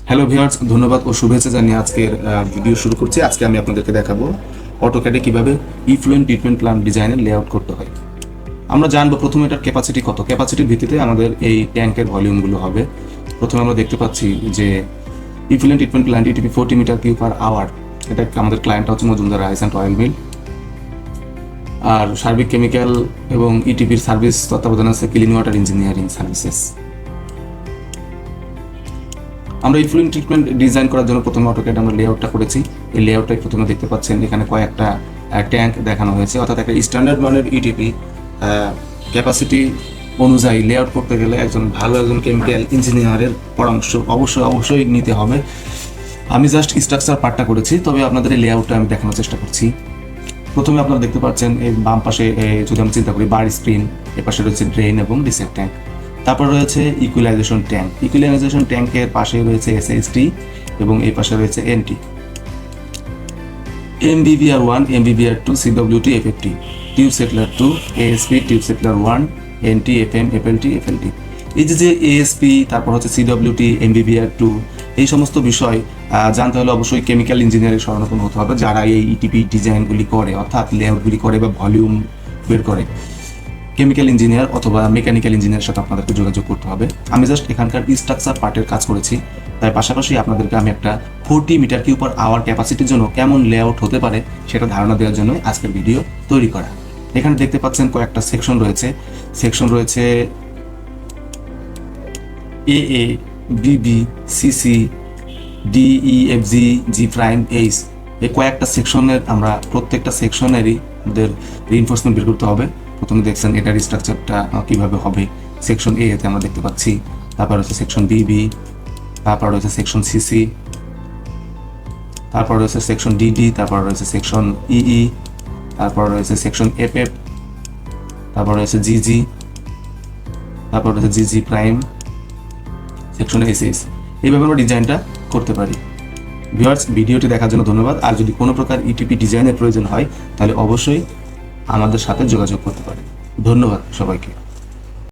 Hello viewers, ধন্যবাদ ও শুভেচ্ছা জানিয়ে আজকের ভিডিও শুরু করছি। আজকে আমি আপনাদেরকে দেখাবো অটোক্যাডে কিভাবে ইফ্লুয়েন্ট ট্রিটমেন্ট প্ল্যান ডিজাইনের লেআউট করতে হয়। আমরা জানবো প্রথমে এটার ক্যাপাসিটি কত। ক্যাপাসিটির ভিত্তিতে আমাদের এই ট্যাঙ্কের ভলিউমগুলো হবে। প্রথমে আমরা দেখতে পাচ্ছি যে effluent treatment plant ETP 40 metre cube per hour. এটা আমাদের ক্লায়েন্ট হচ্ছে Majumdar rice and oil mill. আর সার্বিক কেমিক্যাল এবং ইটিপির সার্ভিস তত্ত্বাবধানে আছে ক্লিন ওয়াটার ইঞ্জিনিয়ারিং সার্ভিসেস। আমরা ইফ্লুয়েন্ট ট্রিটমেন্ট ডিজাইন করার জন্য প্রথমে অটোক্যাড আমরা লেআউটটা করেছি। এই লেআউটটাই প্রথমে দেখতে পাচ্ছেন, এখানে কয়েকটা ট্যাঙ্ক দেখানো হয়েছে, অর্থাৎ একটা স্ট্যান্ডার্ড মানের ইটিপি ক্যাপাসিটি অনুযায়ী লেআউট করতে গেলে একজন কেমিক্যাল ইঞ্জিনিয়ারের পরামর্শ অবশ্যই নিতে হবে। আমি জাস্ট স্ট্রাকচার পার্টটা করেছি, তবে আপনাদের এই লেআউটটা আমি দেখানোর চেষ্টা করছি। প্রথমে আপনারা দেখতে পাচ্ছেন এই বাম পাশে যদি আমরা চিন্তা করি বার স্ক্রিন, এ পাশে রয়েছে ড্রেন এবং ডিসেক্ট ট্যাঙ্ক। তারপর রয়েছে ইকুয়ালাইজেশন ট্যাঙ্ক। ইকুয়ালাইজেশন ট্যাঙ্কের পাশে রয়েছে SHT এবং এই পাশে রয়েছে NT, MBBR1, MBBR2, CWT, FFT, tube settler 2, ASP, tube settler 1, NT, FM, FLT, FLT। এই যে ASP, তারপর হচ্ছে CWT, MBBR2, এই সমস্ত বিষয় জানতে হলে অবশ্যই কেমিক্যাল ইঞ্জিনিয়ারিং শরণাপন্ন হতে হবে, যারা এই ইটিপি ডিজাইনগুলি করে, অর্থাৎ লেআউটগুলি করে বা ভলিউম বের করে। কেমিক্যাল ইঞ্জিনিয়ার অথবা মেকানিক্যাল ইঞ্জিনিয়ারের সাথে আপনাদেরকে যোগাযোগ করতে হবে। আমি জাস্ট এখানকার স্ট্রাকচার পার্টের কাজ করেছি, তাই পাশাপাশি আপনাদেরকে আমি একটা 40 মিটার কিউব পার আওয়ার ক্যাপাসিটির জন্য কেমন লেআউট হতে পারে সেটা ধারণা দেওয়ার জন্য আজকের ভিডিও তৈরি করা। এখানে দেখতে পাচ্ছেন কয়েকটা সেকশন রয়েছে AA, BB, CC, DEFG, G', H। এই কয়েকটা সেকশনের আমরা প্রত্যেকটা সেকশনেরই আমাদের রিইনফোর্সমেন্ট বের করতে হবে। প্রথমে দেখছেন এটার স্ট্রাকচারটা কিভাবে হবে। সেকশন A তে আমরা দেখতে পাচ্ছি, তারপর রয়েছে সেকশন BB, তারপর রয়েছে সেকশন CC, তারপর রয়েছে সেকশন DD, তারপর রয়েছে সেকশন EE, তারপর রয়েছে সেকশন FF, তারপর রয়েছে GG, তারপর রয়েছে GG প্রাইম, সেকশন SS। এইভাবে আমরা ডিজাইনটা করতে পারি। ভিউয়ার্স, ভিডিওটি দেখার জন্য ধন্যবাদ। আর যদি কোনো প্রকার ইটিপি ডিজাইনের প্রয়োজন হয় তাহলে অবশ্যই আমাদের সাথে যোগাযোগ করতে পারেন। ধন্যবাদ সবাইকে।